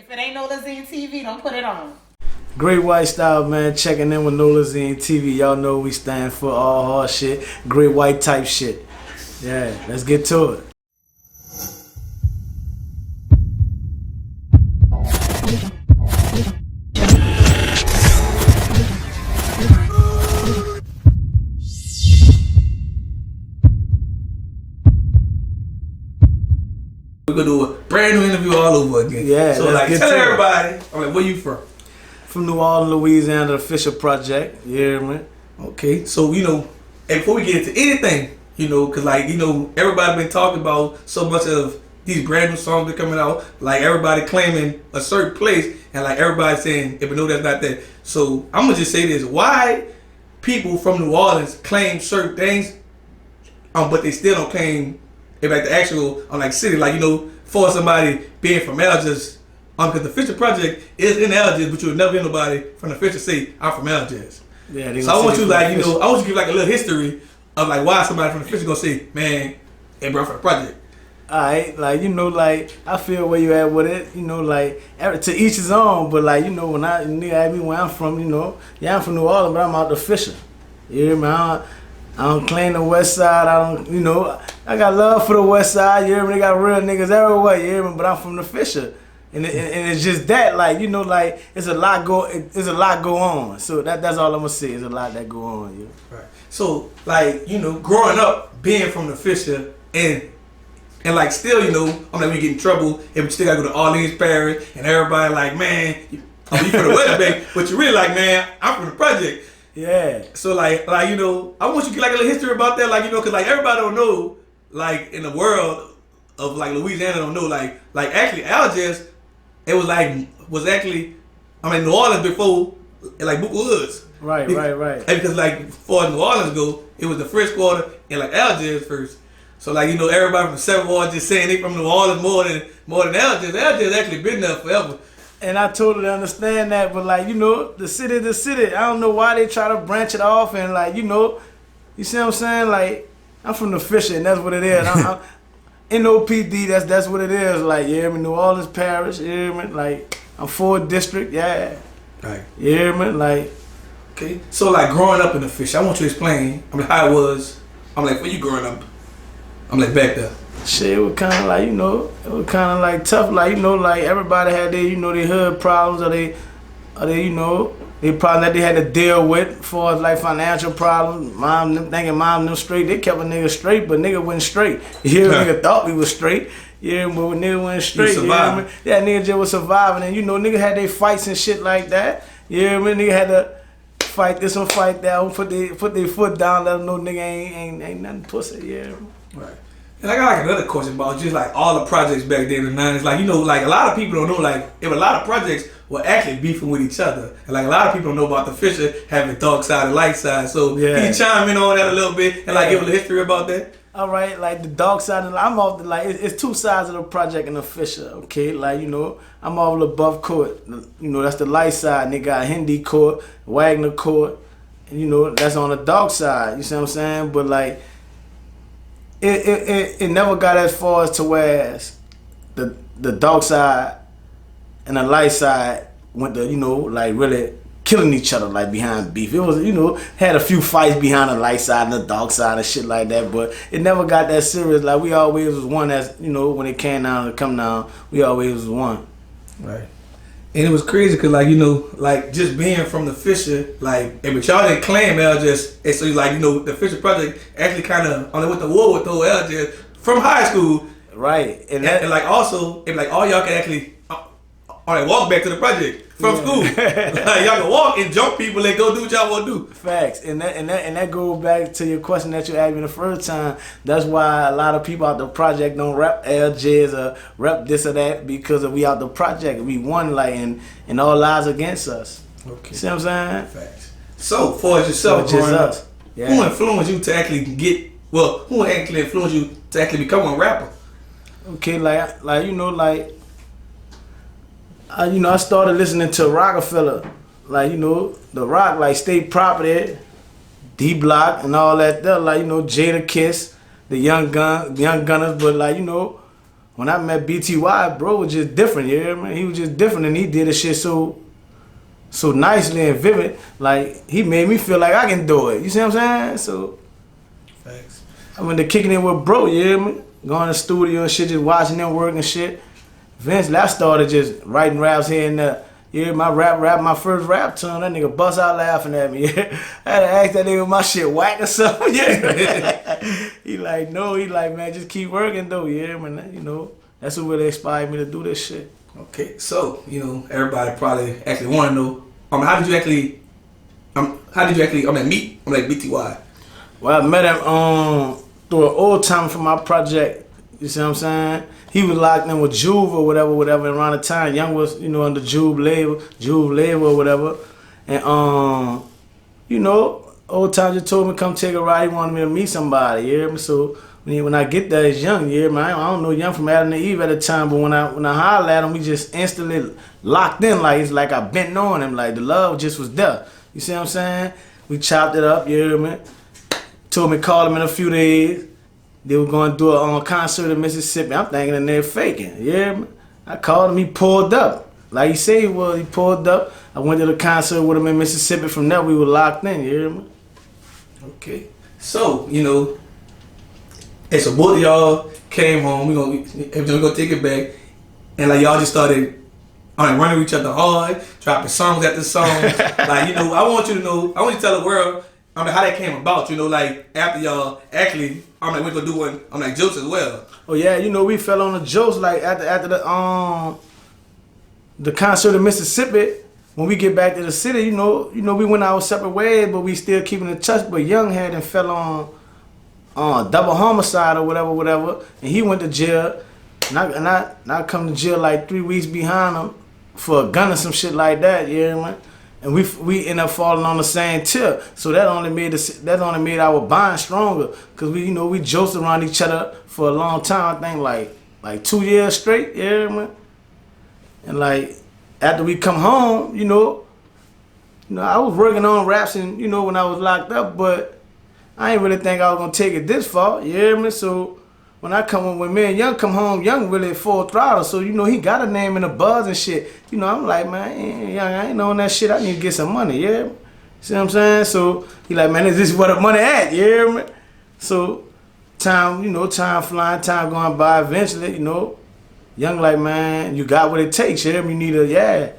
If it ain't Nolazine TV, don't put it on. GreatWhite style, man. Checking in with Nolazine TV. Y'all know we stand for all hard shit. GreatWhite type shit. Yeah, let's get to it. We're gonna do a brand new interview all over again. Yeah, so like tell everybody, I'm like, where you from? From New Orleans, Louisiana, the Fischer project. Yeah, man. Okay, so and before we get into anything, cause everybody been talking about so much of these brand new songs that coming out, like everybody claiming a certain place, and like everybody saying, if we know that's not that. So I'm gonna just say this: why people from New Orleans claim certain things, but they still don't claim like the actual city, for somebody being from Algiers, because the Fischer project is in Algiers, but you'll never hear nobody from the Fischer say I'm from Algiers. Yeah, so I want you I want you to give like a little history of like why somebody from the Fischer gonna say, man, hey bro, for the project. Alright, I feel where you at with it, to each his own, but when nigga ask me where I'm from, I'm from New Orleans, but I'm out the Fischer. You hear me? I don't claim the West Side. I don't, I got love for the West Side. You hear me? They got real niggas everywhere. You hear me? But I'm from the Fischer, and it's just that, it's a lot go on. So that's all I'm gonna say. It's a lot that go on. Yeah. Right. So growing up, being from the Fischer, and still, we get in trouble, and we still gotta go to Orleans Parish, and everybody like, man, you from the West Bank, but you really like, man, I'm from the project. Yeah. So I want you to get a little history about that, because everybody don't know, in the world of Louisiana don't know, actually Algiers, it was actually New Orleans before Book Woods. Right. And because for New Orleans go, it was the French Quarter and Algiers first. So everybody from the Seventh Ward just saying they from New Orleans more than Algiers. Algiers actually been there forever. And I totally understand that, but the city. I don't know why they try to branch it off and you see what I'm saying? I'm from the Fischer and that's what it is. I'm NOPD, that's what it is. You hear me? New Orleans Parish, you hear me? I'm 4th District, yeah. Right. You hear me? Okay. So growing up in the Fischer, I want you to explain how it was. Where you growing up? Back there. Shit, it was kind of it was kind of tough. Everybody had their hood problems or they problems that they had to deal with as far as financial problems. Mom them straight. They kept a nigga straight, but nigga wasn't straight. You hear me? Nigga thought we was straight. Yeah, but nigga wasn't straight. You hear me? Yeah, nigga just was surviving, and nigga had their fights and shit like that. You hear me? Nigga had to fight this one, fight that one, put their foot down, let them know nigga ain't nothing pussy. Yeah. Right. And I got another question about just all the projects back then in the 90s. A lot of people don't know if a lot of projects were actually beefing with each other. And a lot of people don't know about the Fischer having dark side and light side. So can you chime in on that a little bit and give a little history about that? All right, the dark side, I'm off the it's two sides of the project in the Fischer, okay? I'm off the above court. That's the light side. They got Hindi court, Wagner court, and that's on the dark side. You see what I'm saying? But it never got as far as to whereas the dark side and the light side went to really killing each other behind beef. It was had a few fights behind the light side and the dark side and shit like that, but it never got that serious. We always was one as when it came down to come down, we always was one. Right. And it was crazy because just being from the Fischer, but y'all didn't claim Algiers, and so the Fischer project actually kind of went to war with the whole Algiers from high school. Right. And also all y'all can actually walk back to the project from school. Y'all can walk and jump people and go do what y'all want to do. Facts. And that goes back to your question that you asked me the first time. That's why a lot of people out the project don't rep Algiers or rep this or that, because we out the project. We won and all lies against us. Okay. See what I'm saying? Facts. So for yourself, growing up, who influenced you to actually who actually influenced you to actually become a rapper? Okay, I started listening to Rockefeller, the rock, State Property, D Block, and all that. Jada Kiss, the Young Gunners. But when I met BTY, bro was just different, you hear me? He was just different, and he did the shit so nicely and vivid. Like, he made me feel like I can do it. You see what I'm saying? So, Facts. I went to kicking it with bro, you hear me? Going to the studio and shit, just watching them work and shit. Eventually, I started just writing raps here and there. Yeah, my first rap tune, that nigga bust out laughing at me. Yeah. I had to ask that nigga, my shit whack or something. Yeah. He like, no, he like, man, just keep working though. Yeah, man, you know, that's what really inspired me to do this shit. Okay, so you know, everybody probably actually want to know, how did you actually meet? I'm like BTY. Well, I met him through an old timer from my project. You see what I'm saying? He was locked in with Juve or whatever, and around the time Young was, you know, under Juve label or whatever. And you know, old time just told me come take a ride. He wanted me to meet somebody. You hear me? So when I get there, it's Young. You hear me? I don't know Young from Adam and Eve at the time, but when I hollered at him, we just instantly locked in. Like it's like I bent on him. Like the love just was there. You see what I'm saying? We chopped it up. You hear me? Told me call him in a few days. They were going to do a concert in Mississippi. I'm thinking they're faking. You hear me? I called him. He pulled up. Like he said he was. He pulled up. I went to the concert with him in Mississippi. From there, we were locked in. You hear me? Okay. So, you know, and so both of y'all came home. We're gonna take it back. And like y'all just started running with each other hard, dropping songs after songs. Like, you know, I want you to tell the world how that came about, you know, like after y'all actually, we're gonna do one, jokes as well. Oh yeah, you know, we fell on the jokes like after the concert in Mississippi. When we get back to the city, you know, we went our separate ways, but we still keeping in touch. But Young had and fell on double homicide or whatever, and he went to jail. And I come to jail like 3 weeks behind him for a gun or some shit like that, you know what I mean? And we end up falling on the same tip, so that only made our bond stronger, cause we joked around each other for a long time. I think like 2 years straight, yeah, man. And like after we come home, you know, I was working on raps and when I was locked up, but I ain't really think I was gonna take it this far, yeah, man. So when me and Young come home, Young really full throttle, so he got a name in the buzz and shit. I'm like, man, Young, I ain't on that shit. I need to get some money, yeah. See what I'm saying? So he like, man, is this where the money at, yeah, man? So time flying, time going by. Eventually, Young like, man, you got what it takes, yeah. You need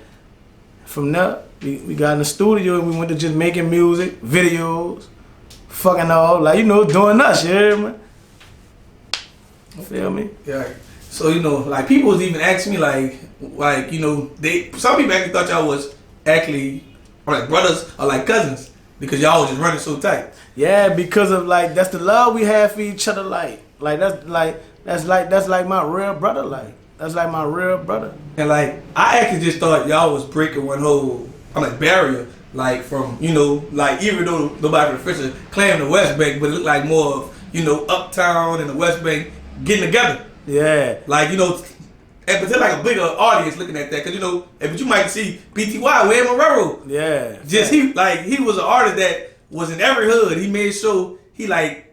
From there, we got in the studio and we went to just making music, videos, fucking all, like doing us, yeah, man. Feel me? Yeah. So like people was even asking me like some people actually thought y'all was actually like brothers or like cousins because y'all was just running so tight. Yeah, because of like that's the love we have for each other. Like that's like my real brother. Like that's like my real brother. And like I actually just thought y'all was breaking one whole barrier. Like from like even though nobody from Fischer claimed the West Bank, but it looked like more of Uptown and the West Bank getting together. Yeah. Like, and but they're like a bigger audience looking at that. Because, but you might see BTY, Wade Marrero. Yeah. Just, he was an artist that was in every hood. He made sure he made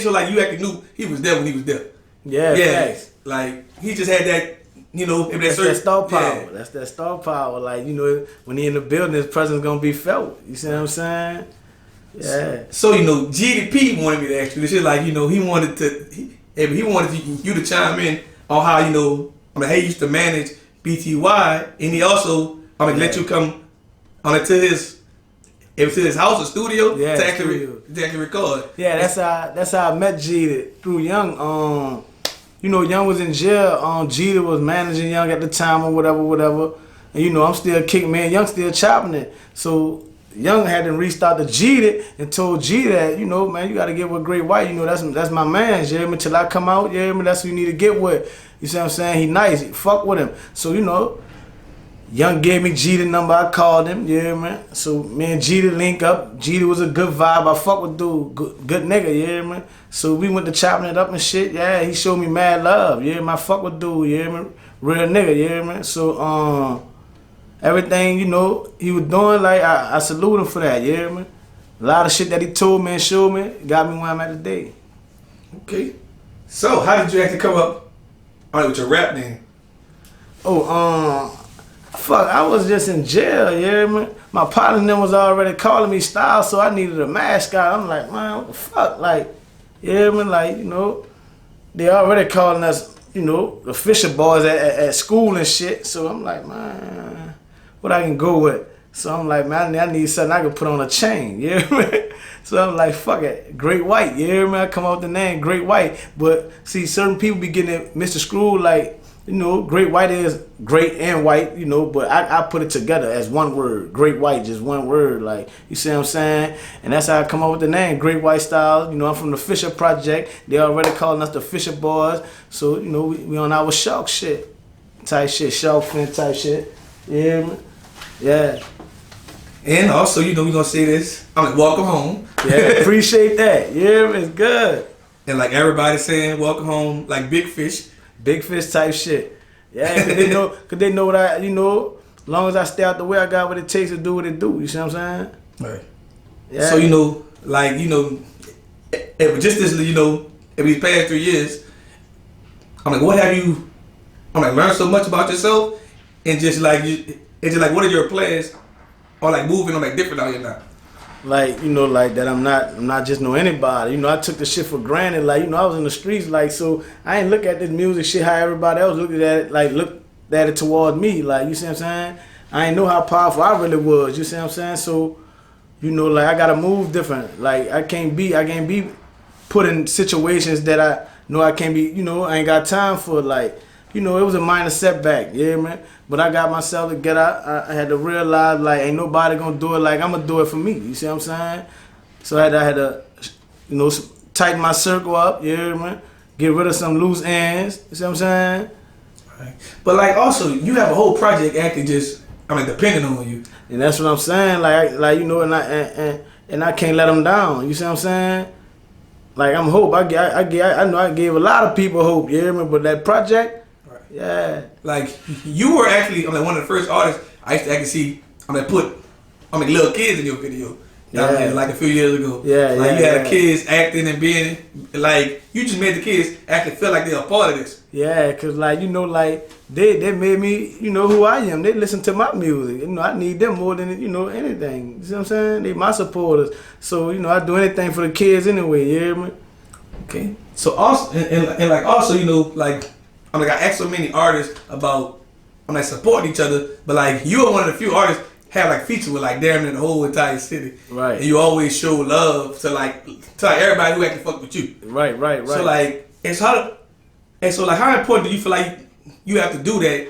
sure like you actually knew he was there when he was there. Yeah. Thanks. Like, he just had that, that's that star power. Yeah. That's that star power. Like, when he in the building, his presence going to be felt. You see what I'm saying? Yeah. So GDP wanted me to ask you this shit. Like he wanted you to chime in on how how he used to manage BTY, and he also let you come to his house or studio to actually record. Yeah, that's how I met Jeter through Young. Young was in jail. Jeter was managing Young at the time or whatever. And I'm still kicking, man. Young still chopping it. So Young had to restart the Jeter and told Jeter that, man, you got to get with GreatWhite. That's my man, yeah, until I come out, yeah, that's who you need to get with. You see what I'm saying? He nice. Fuck with him. So, Young gave me Jeter number. I called him, yeah, man. So, me and Jeter link up. Jeter was a good vibe. I fuck with dude. Good nigga, yeah, man. So, we went to chopping it up and shit. Yeah, he showed me mad love. Yeah, man. I fuck with dude, yeah, man. Real nigga, yeah, man. So, everything, he was doing, like, I salute him for that, yeah, man. A lot of shit that he told me and showed me got me where I'm at today. Okay. So, how did you actually come up with your rap name? Fuck, I was just in jail, yeah, man. My partner and them was already calling me Stylez, so I needed a mascot. I'm like, man, what the fuck? Like, yeah, man, like, you know, they already calling us, you know, the Fischer boys at school and shit. So I'm like, man, what I can go with? So I'm like, man, I need something I can put on a chain, yeah, man. So I'm like, fuck it, GreatWhite, yeah, man. I come up with the name GreatWhite. But see, certain people be getting it, Mr. Screw, like, you know, GreatWhite is great and white, you know, but I put it together as one word. GreatWhite, just one word, like, you see what I'm saying? And that's how I come up with the name, GreatWhite Stylez. You know, I'm from the Fischer Project. They already calling us the Fischer boys. So, you know, we on our shark shit, type shit, shark fin type shit. Yeah, man. Yeah. And also, you know, we gonna say this. I'm like, welcome home. Yeah, appreciate that. Yeah, man, it's good. And like everybody saying, welcome home, like Big Fish. Big fish type shit. Yeah, cause they know what I, you know, as long as I stay out the way, I got what it takes to do what it do. You see what I'm saying? Right. Yeah. So, you know, like, you know, just this, you know, in these past 3 years, I'm like, what have you, I'm like, learned so much about yourself, and just like, what are your plans on like moving on like different out here now? Like, you know, like that I'm not just know anybody. You know, I took the shit for granted. Like, you know, I was in the streets, like, so I ain't look at this music shit how everybody else looked at it, like, looked at it toward me. Like, you see what I'm saying? I ain't know how powerful I really was. You see what I'm saying? So, you know, like, I gotta move different. Like, I can't be put in situations that I know I can't be, you know, I ain't got time for. Like, you know, it was a minor setback, yeah, man. But I got myself to get out. I had to realize, like, ain't nobody gonna do it like I'm gonna do it for me. You see what I'm saying? So I had to, you know, tighten my circle up, yeah, man. Get rid of some loose ends. You see what I'm saying? Right. But like, also, you have a whole project actually just, I mean, depending on you. And that's what I'm saying. Like you know, and I can't let them down. You see what I'm saying? Like, I'm hope. I know I gave a lot of people hope. Yeah, man. But that project. Yeah. Like, you were actually, I mean, one of the first artists I used to actually see, I mean, little kids in your video. Yeah. Like a few years ago. Yeah, like, you had kids acting and being, like, you just made the kids actually feel like they're a part of this. Yeah, cause like, you know, like they made me, you know, who I am. They listen to my music. You know, I need them more than, you know, anything. You see what I'm saying? They my supporters. So, you know, I do anything for the kids anyway. Yeah, man. Okay. So also, and like also, you know, like, I'm like, I asked so many artists about, I'm like, supporting each other, but like, you are one of the few artists have like feature with like damn near the whole entire city. Right. And you always show love to like everybody who actually fuck with you. Right. So like, how important do you feel like you have to do that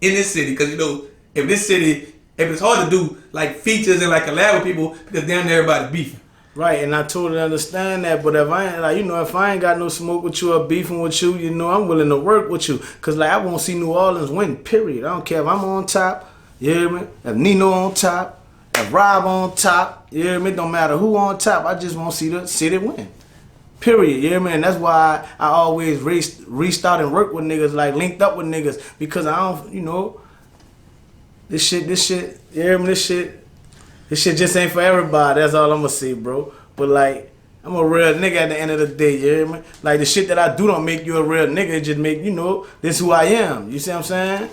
in this city? Because, you know, if it's hard to do like features and like collab with people because damn near everybody beefing. Right, and I totally understand that, but if I ain't, like, you know, if I ain't got no smoke with you or beefing with you, you know, I'm willing to work with you. Cause like, I won't see New Orleans win, period. I don't care if I'm on top, you hear me? If Nino on top, if Rob on top, you hear me? Don't matter who on top, I just won't see the city win. Period, you hear me? And that's why I always restart and work with niggas, like linked up with niggas, because I don't, you know, this shit, you hear me? This shit just ain't for everybody. That's all I'm gonna say, bro. But like, I'm a real nigga at the end of the day, you hear me? Like, the shit that I do don't make you a real nigga. It just make, you know, this who I am. You see what I'm saying?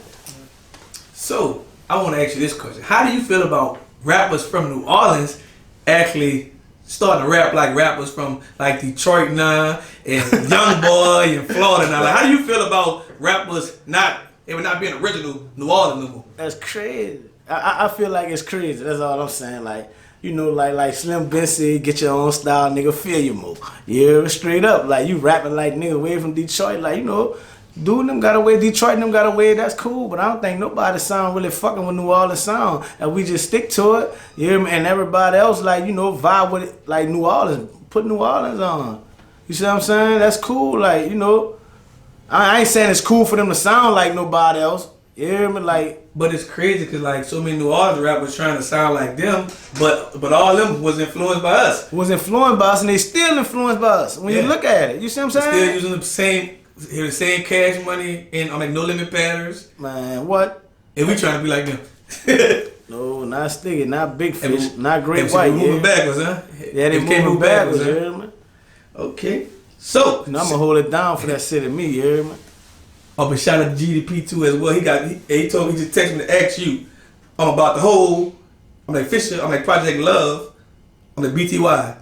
So, I want to ask you this question. How do you feel about rappers from New Orleans actually starting to rap like rappers from like Detroit now and Young Boy and Florida now? Like, how do you feel about rappers not being original New Orleans no more? That's crazy. I feel like it's crazy. That's all I'm saying. Like, you know, like Slim Benson, get your own style, nigga, feel you more. Yeah, straight up. Like, you rapping like nigga away from Detroit. Like, you know, dude, them got away, Detroit, them got away, that's cool. But I don't think nobody sound really fucking with New Orleans sound. And we just stick to it. Yeah, and everybody else, like, you know, vibe with it. Like, New Orleans, put New Orleans on. You see what I'm saying? That's cool. Like, you know, I ain't saying it's cool for them to sound like nobody else. You hear me? Like, but it's crazy because like so many New Orleans rappers trying to sound like them, but all of them was influenced by us. Was influenced by us, and they still influenced by us. When you look at it, you see what I'm saying? Still using the same cash money and like No Limit patterns. Man, what? And we trying to be like them. No, not Sticky, not Big Fish, not GreatWhite. They moving backwards, huh? Yeah, they moving backwards. Huh? Okay. So You know, I'm gonna hold it down for that city, me, you hear me? Oh, but shout out to GDP too as well. He told me, he just texted me to ask you about the whole, I'm like Fischer, I'm like Project Love, I'm like BTY.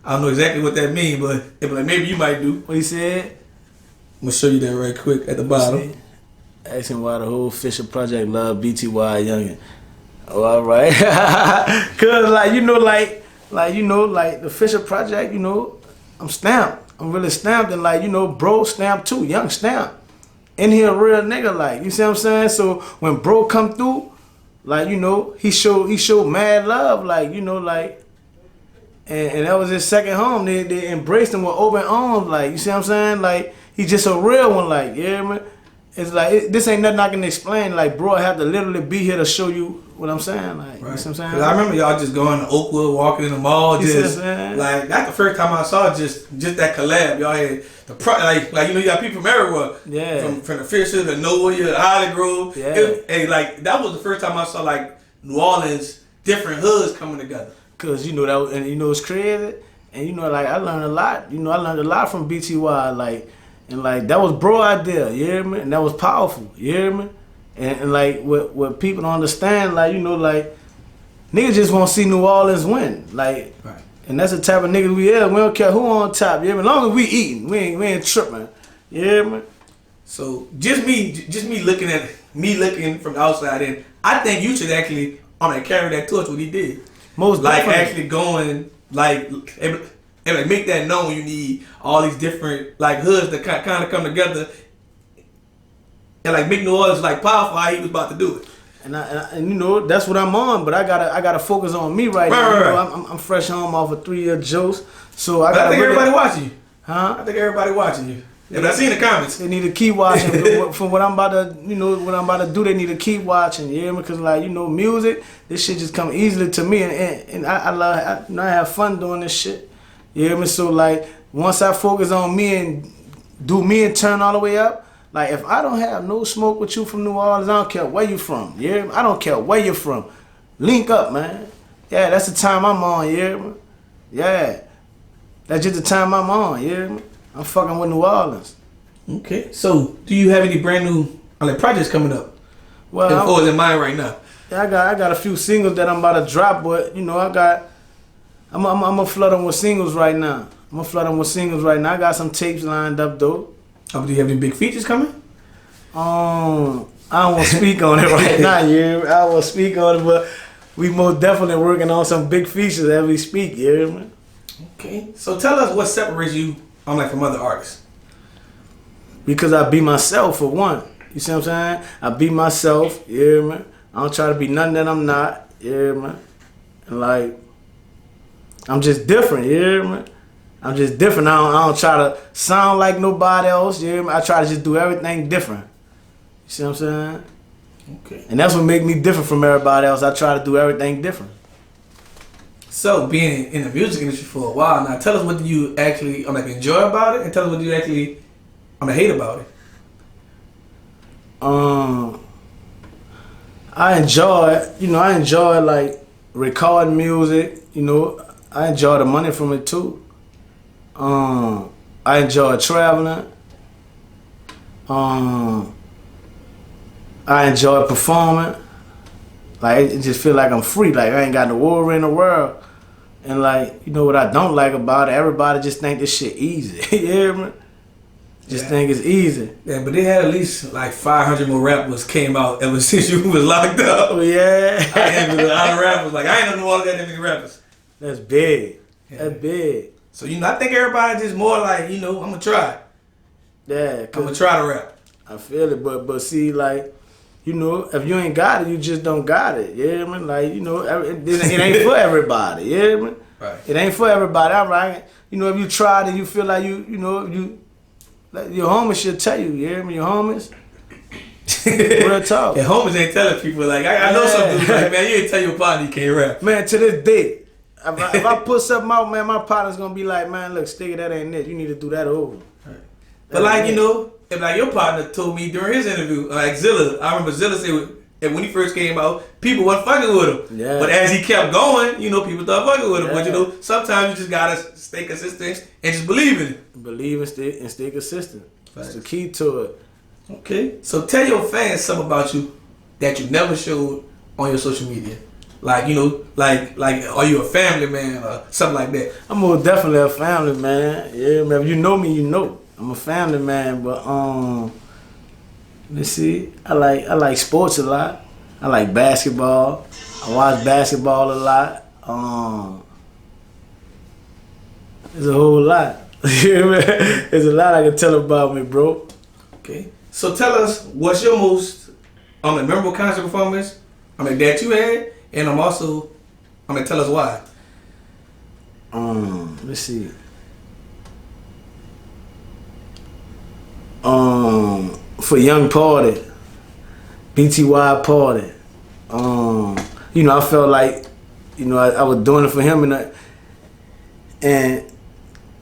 I don't know exactly what that means, but like maybe you might do. What he said? I'm gonna show you that right quick at the bottom. Asking why the whole Fischer Project Love BTY youngin. Oh, all right. Cause like you know, like the Fischer Project, you know, I'm stamped. I'm really stamped, and like you know, bro stamped too, young stamped. And he a real nigga, like, you see what I'm saying? So when bro come through, like, you know, he showed mad love, like, you know, like, and that was his second home. They embraced him with open arms, like, you see what I'm saying? Like, he just a real one, like, yeah, man. It's like, this ain't nothing I can explain. Like, bro, I have to literally be here to show you what I'm saying. Like, you see what I'm saying? I remember y'all just going to Oakwood, walking in the mall, just, like, that's the first time I saw just that collab. Y'all had like you know, you got people from everywhere. Yeah. From the Fischer, the Noah, the Island Grove. Yeah. Like, that was the first time I saw, like, New Orleans, different hoods coming together. Cause, you know, and you know, it's crazy. And, you know, like, I learned a lot. You know, I learned a lot from BTY, like, and like that was bro idea, you hear me? And that was powerful, you hear me? And like what people don't understand, like, you know, like niggas just wanna see New Orleans win. Like, right. And that's the type of niggas we is. We don't care who on top, you hear me? As long as we eating, we ain't tripping. You hear me? So just me looking from the outside in, I think you should actually carry that torch what he did. Most like definitely. Actually going and like make that known. You need all these different like hoods that kind of come together and like make New Orleans like powerful how he was about to do it. And you know that's what I'm on, but I gotta focus on me right now. You know, I'm fresh home off a 3-year juice, so I think everybody watching you. Huh? I think everybody watching you. If I seen the comments, they need to keep watching. From what I'm about to, you know, what I'm about to do, they need to keep watching. You hear me? Because like, you know, music, this shit just come easily to me, and I love, I have fun doing this shit. You hear me? So like, once I focus on me and do me and turn all the way up, like if I don't have no smoke with you from New Orleans, I don't care where you from. You hear me? I don't care where you're from. Link up, man. Yeah, that's the time I'm on. You hear me? Yeah, that's just the time I'm on. You hear me? I'm fucking with New Orleans. Okay. So, do you have any brand new projects coming up? Well, or is it mine right now? Yeah, I got a few singles that I'm about to drop, but you know, I'm gonna flood them with singles right now. I got some tapes lined up though. Do you have any big features coming? I don't want to speak on it right now. Yeah, I won't speak on it, but we most definitely working on some big features as we speak. Yeah, man. Okay. So tell us what separates you from other artists. Because I be myself for one. You see what I'm saying? I be myself, yeah, man. I don't try to be nothing that I'm not, yeah, man. And like, I'm just different, yeah, man. I'm just different. I don't try to sound like nobody else, yeah, man. I try to just do everything different. You see what I'm saying? Okay. And that's what make me different from everybody else. I try to do everything different. So, being in the music industry for a while now, tell us what do you actually enjoy about it, and tell us what do you actually hate about it. I enjoy like recording music. You know, I enjoy the money from it too. I enjoy traveling. I enjoy performing. Like, it just feel like I'm free. Like, I ain't got no worry in the world. And like, you know what I don't like about it? Everybody just think this shit easy. You hear me? Just think it's easy. Yeah, but they had at least like 500 more rappers came out ever since you was locked up. Oh yeah. I had a lot of rappers. Like, I ain't know all that many rappers. That's big. Yeah. That's big. So, you know, I think everybody just more like, you know, I'm gonna try. Yeah. I'm gonna try to rap. I feel it, but see, like, you know, if you ain't got it, you just don't got it. You hear me? Like, you know, it ain't for everybody. You hear me? Right. It ain't for everybody. All right. You know, if you tried and you feel like you know, like your homies should tell you. You hear me? Your homies. Real talk. And homies ain't telling people. Like, I know some dudes like, man, you ain't tell your partner you can't rap. Man, to this day, if I put something out, man, my partner's gonna be like, man, look, Sticky, that ain't it. You need to do that over. Right. But like, you know, if like your partner told me during his interview, like Zilla, I remember Zilla said And when he first came out, people wasn't fucking with him. Yeah. But as he kept going, you know, people started fucking with him. Yeah. But you know, sometimes you just gotta stay consistent and just believe in it. Believe and stay consistent. That's Facts. the key to it. Okay. So tell your fans something about you that you never showed on your social media. Like, you know, like are you a family man or something like that? I'm most definitely a family man. Yeah, man. If you know me, you know. I'm a family man, but let's see. I like sports a lot. I like basketball. I watch basketball a lot. There's a whole lot. There's a lot I can tell about me, bro. Okay. So tell us what's your most memorable concert performance that you had, and tell us why. Let's see. For Young Party, BTY Party. You know, I felt like, you know, I was doing it for him, and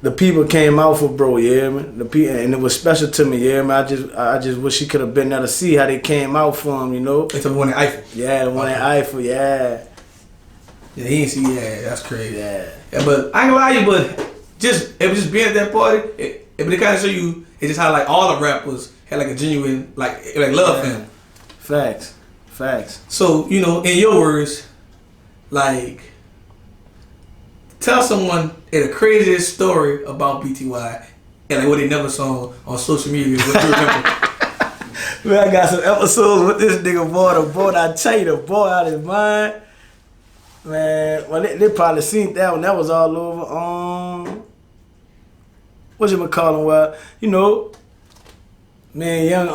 the people came out for bro, yeah, man. The people, and it was special to me, yeah, man. I just wish he could have been there to see how they came out for him, you know. It's the one at Eiffel. Yeah, the one at Eiffel, yeah. Yeah, he didn't see. Yeah, that's crazy. Yeah. But I ain't gonna lie to you, but it was just being at that party. It kind of show you. It's just how like all the rappers had like a genuine like love for him. Facts. So you know, in your words, like tell someone the craziest story about BTY and like what they never saw on social media. What you remember? Man, I got some episodes with this nigga, boy. I tell you, the boy out of his mind. Man, well, they probably seen that one. That was all over. What you call him? Well, you know, man, young.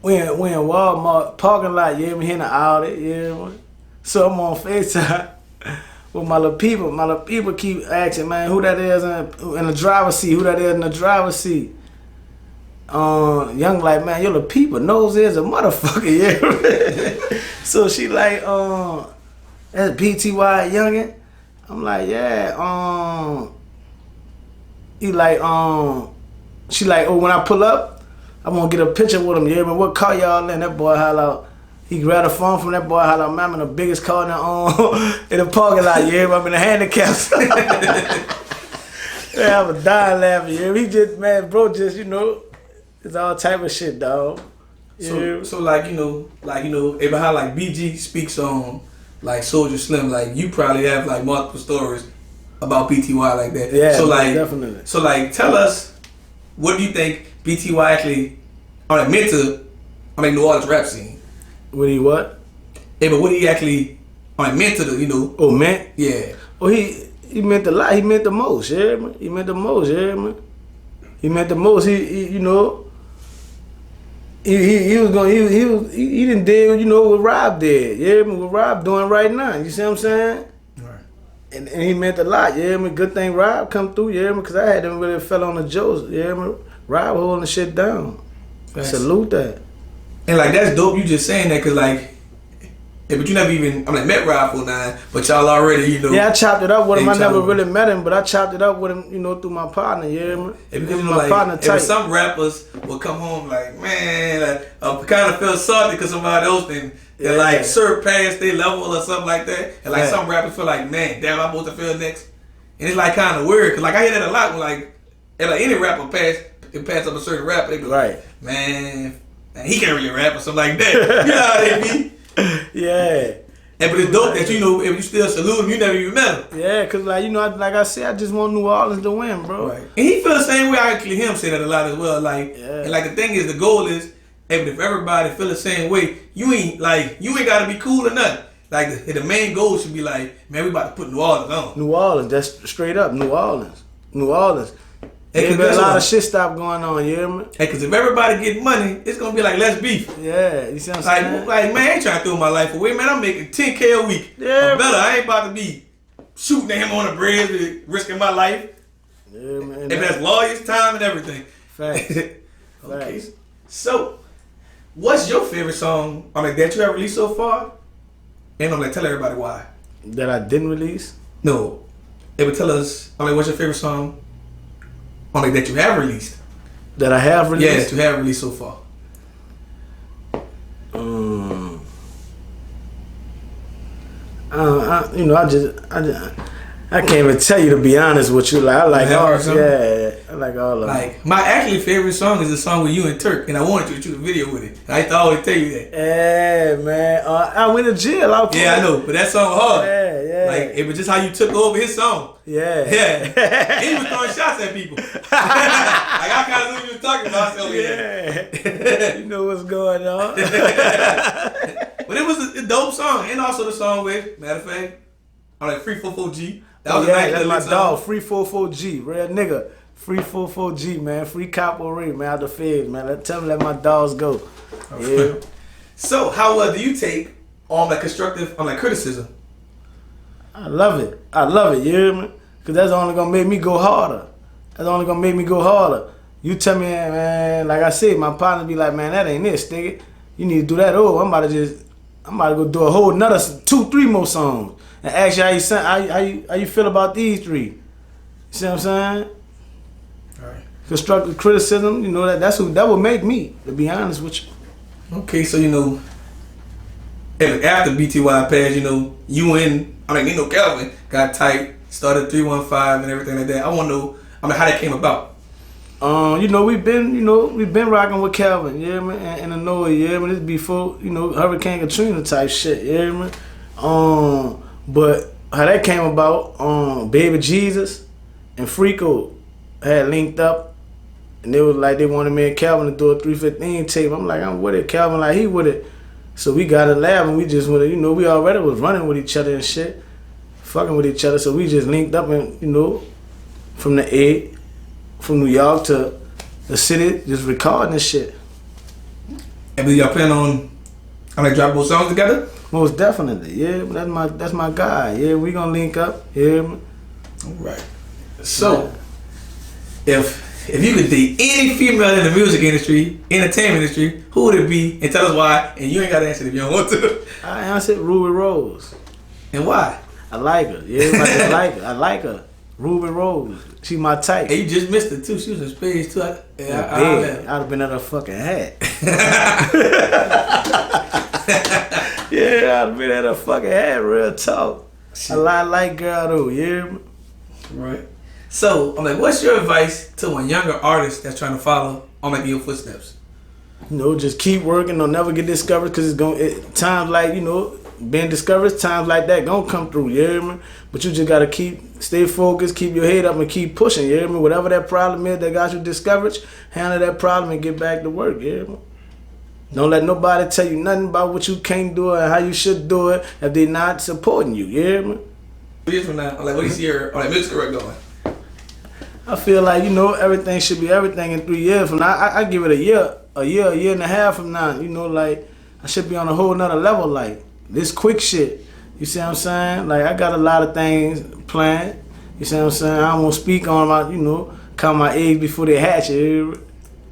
We in Walmart parking lot. Yeah, we in the Audi. Yeah, man. So I'm on FaceTime with my little people. My little people keep asking, man, who that is in the driver's seat? Who that is in the driver's seat? Young like, man, your little people nose is a motherfucker. Yeah. So she like, that's BTY youngin'. I'm like, yeah. He like, she like, oh, when I pull up, I'm gonna get a picture with him. Yeah, man, what car y'all in? That boy holla out. He grabbed a phone from that boy holla out, man, I'm in the biggest car in the parking lot. Yeah, I'm in the handicaps. Yeah, I was dying laughing. Yeah, he just, man, bro, just, you know, it's all type of shit, dog. Yeah. So like you know, even how like BG speaks on like Soulja Slim, like you probably have like multiple stories about BTY like that. Yeah, so like definitely. So like tell us, what do you think BTY actually meant to New Orleans rap scene? What he what? Yeah, but what he actually meant to the, you know? Oh, meant? Yeah. Oh, he meant a lot. He meant the most, yeah, man. He meant the most, yeah, man. He meant the most. He you know. He was going. He didn't did, you know, what Rob did. Yeah, man, what Rob doing right now. You see what I'm saying? Right. And he meant a lot. Yeah, man. Good thing Rob come through. Yeah, man, because I had them really fell on the jokes. Yeah, man. Rob holding the shit down. Facts. Salute that. And like that's dope. You just saying that because like. Yeah, but you never even, met Rob 49, but y'all already, you know. Yeah, I chopped it up with him. I never with really met him, but I chopped it up with him, you know, through my partner, yeah, man. And because, you know, like, some rappers will come home like, man, like, kind of feel salty because somebody else then, like, surpassed their level or something like that. And, like, some rappers feel like, man, damn, I'm supposed to feel next. And it's, like, kind of weird, because, like, I hear that a lot when, like, any rapper pass up a certain rapper, they be like, man, he can't really rap or something like that. You know how they be? Yeah. And but it's dope that, you know, if you still salute him, you never even met him. Yeah, because, like, you know, like I said, I just want New Orleans to win, bro. Right. And he feel the same way. I actually hear him say that a lot as well. Like, and like the thing is, the goal is, hey, but if everybody feel the same way, you ain't got to be cool or nothing. Like, the main goal should be like, man, we about to put New Orleans on. New Orleans, that's straight up, New Orleans. New Orleans. Hey, there's a lot of shit stop going on, yeah, man. Hey, because if everybody get money, it's going to be like less beef. Yeah, you see what I'm saying? Like, man, I ain't trying to throw my life away, man. I'm making $10K a week. Yeah. Or better, I ain't about to be shooting him on the bridge, risking my life. Yeah, man. And that's lawyers' time and everything. Facts. Okay. So, what's your favorite song, that you have released so far? And I'm like, tell everybody why. That I didn't release? No. It would tell us, what's your favorite song? That you have released. That I have released? Yeah, that you have released so far. You know, I can't even tell you, to be honest with you. Like I like all, yeah, I like all of them. Like my actually favorite song is the song with you and Turk, and I wanted you to shoot a video with it. I always tell you that. Yeah, man. I went to jail. Yeah, I know, but that song hard. Yeah. Like it was just how you took over his song. Yeah. He was throwing shots at people. Like I kind of knew you was talking about. So yeah. You know what's going on. But it was a dope song, and also the song with, matter of fact, I'm like 344G. That was a nice that's my song. dog, 344G, real nigga. 344G, man. Free cavalry, man. Out the feds, man. Tell me let my dogs go. Yeah. So, how do you take on like constructive, on like criticism? I love it. You hear me? Because that's only going to make me go harder. You tell me, man, like I said, my partner be like, man, that ain't it, nigga. You need to do that over. I'm about to go do a whole another 2-3 more songs. And ask you how you feel about these 3. You see what I'm saying? All right. Constructive criticism, you know, that would make me, to be honest with you. Okay, so you know, after BTY passed, you know, you and Calvin got tight, started 315 and everything like that. I want to know, how that came about. You know, we've been rocking with Calvin, yeah, man, and I know it, yeah, man. This before, you know, Hurricane Katrina type shit, yeah, man. But how that came about, Baby Jesus and Freako had linked up, and they was like they wanted me and Calvin to do a 315 tape. I'm like, I'm with it. Calvin like he with it. So we got a lab and we just went, you know, we already was running with each other and shit, fucking with each other. So we just linked up and, you know, from New York to the city, just recording this shit. And do y'all plan on like drop both songs together? Most definitely, yeah. That's my guy. Yeah, we gonna link up. Yeah. All right. So, if you could date any female in the music industry, entertainment industry, who would it be? And tell us why. And you ain't gotta answer it if you don't want to. I answered Ruby Rose. And why? I like her. Yeah, everybody like her. I like her. Ruby Rose. She my type. And you just missed her too. She was in space too. I'd have been at her fucking hat. Yeah, I'd have been at her fucking hat. Real talk. I like girl though. Yeah. Right. So I'm like, what's your advice to a younger artist that's trying to follow on like your footsteps? You know, just keep working. Don't never get discovered, because times like, you know, being discovered, times like that gonna come through. You hear me? But you just gotta stay focused, keep your head up, and keep pushing. You hear me? Whatever that problem is that got you discovered, handle that problem and get back to work. You hear me? Don't let nobody tell you nothing about what you can't do and how you should do it if they're not supporting you. You hear me? 3 years from now, like, what do you see your music career going? I feel like, you know, everything should be everything in 3 years from now. I give it a year and a half from now. You know, like, I should be on a whole nother level. Like, this quick shit. You see what I'm saying? Like, I got a lot of things planned. You see what I'm saying? I don't want to speak on my, you know, count my eggs before they hatch. You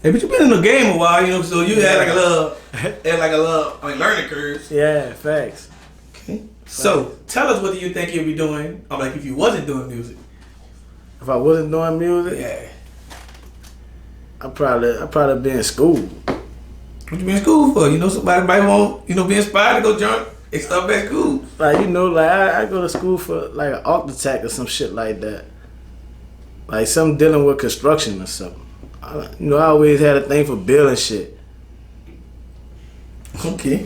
Hey, but you been in the game a while, you know, so you had like a little learning curves. Yeah, facts. Okay. So tell us, what do you think you'll be doing? I'm like, if you wasn't doing music. If I wasn't doing music, yeah, I'd probably be in school. What you be in school for? You know, somebody might want, you know, be inspired to go join and stuff at school. Like, you know, like I go to school for like an architect or some shit like that. Like something dealing with construction or something. You know, I always had a thing for building shit. Okay.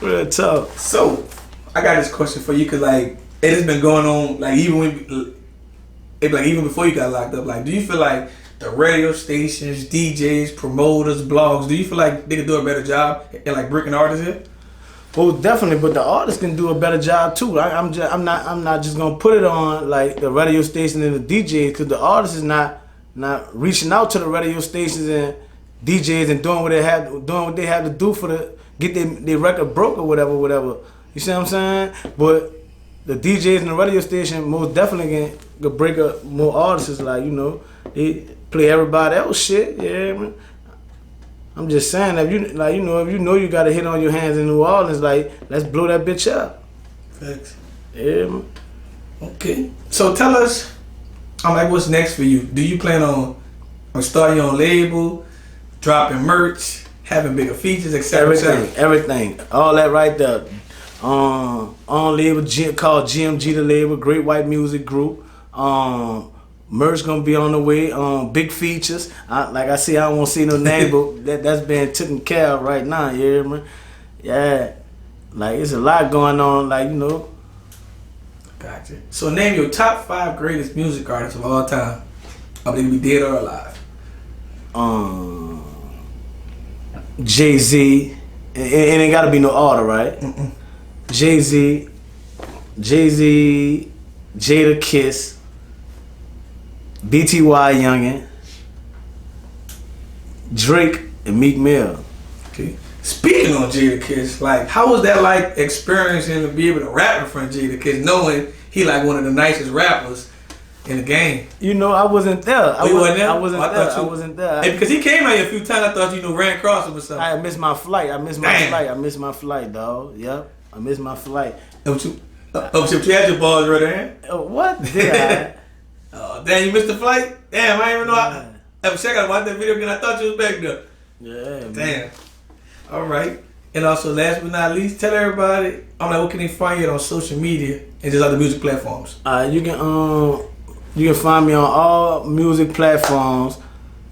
Real talk. So, I got this question for you, cause like it has been going on, like even before you got locked up. Like, do you feel like the radio stations, DJs, promoters, blogs, do you feel like they could do a better job in like breaking artists here? Well, definitely, but the artists can do a better job too. I'm not just gonna put it on like the radio station and the DJs, cause the artists is not reaching out to the radio stations and DJs and doing what they have to do for get their record broke or whatever. You see what I'm saying? But the DJs and the radio station most definitely can break up more artists. Like, you know, they play everybody else shit. Yeah, man. I'm just saying, if you got a hit on your hands in New Orleans, like, let's blow that bitch up. Facts. Yeah, man. Okay. So tell us, what's next for you? Do you plan on starting your own label, dropping merch, having bigger features, etc.? Everything. All that right there. On label called GMG, the label, Great White Music Group. Merch gonna be on the way. Big features. Like I say, I don't want to see no name, but that's being taken care of right now. You hear me? Yeah. Like it's a lot going on. Like you know. Gotcha. So name your top 5 greatest music artists of all time. Are they be dead or alive? Jay-Z. And it ain't gotta be no order, right? Jay-Z, Jada Kiss, BTY Youngin, Drake, and Meek Mill. Okay. Speaking on Jada Kiss, like how was that like experiencing to be able to rap in front of Jada Kiss, knowing he like one of the nicest rappers in the game? You know, I wasn't there. I wasn't there. Hey, because he came out here a few times, I thought ran across him or something. I missed my flight. I missed my flight, dog. Yep. I missed my flight. You had your balls right there. What? Did I? Oh, damn, you missed the flight? Damn, I didn't even know. I gotta watch that video again. I thought you was back there. Yeah, damn. Man. All right. And also, last but not least, tell everybody, what can they find you on social media and just other music platforms? You can find me on all music platforms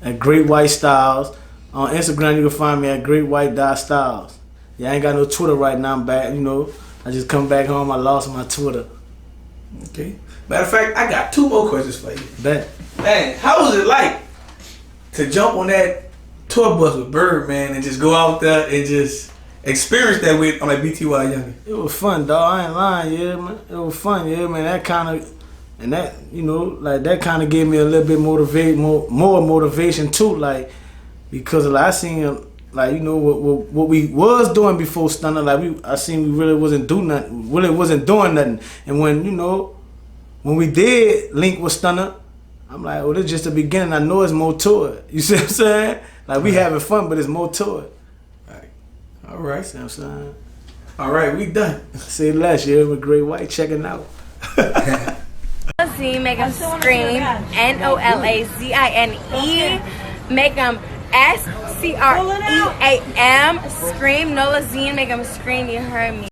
at GreatWhite Stylez. On Instagram, you can find me at GreatWhite.Stylez. Yeah, I ain't got no Twitter right now. I'm back, you know. I just come back home. I lost my Twitter. Okay. Matter of fact, I got 2 more questions for you. Bet. Man, how was it like to jump on that tour bus with Birdman and just go out there and just experience that with BTY Youngin? It was fun, dog. I ain't lying, yeah, man. It was fun, yeah, man. That kind of gave me a little bit more motivation too, like because like I seen like you know what we was doing before Stunner, like I seen we really wasn't doing nothing, and when we did link with Stunner, I'm like, oh, this is just the beginning. I know it's more to it. You see what I'm saying? Like we having fun, but it's more to it. All right. See what I'm saying? All right, we done. Say less, yeah, with GreatWhite checking out. Nolazine, make them scream. Nolazine, make them SCREAM. Scream. Nolazine, make them scream. You heard me.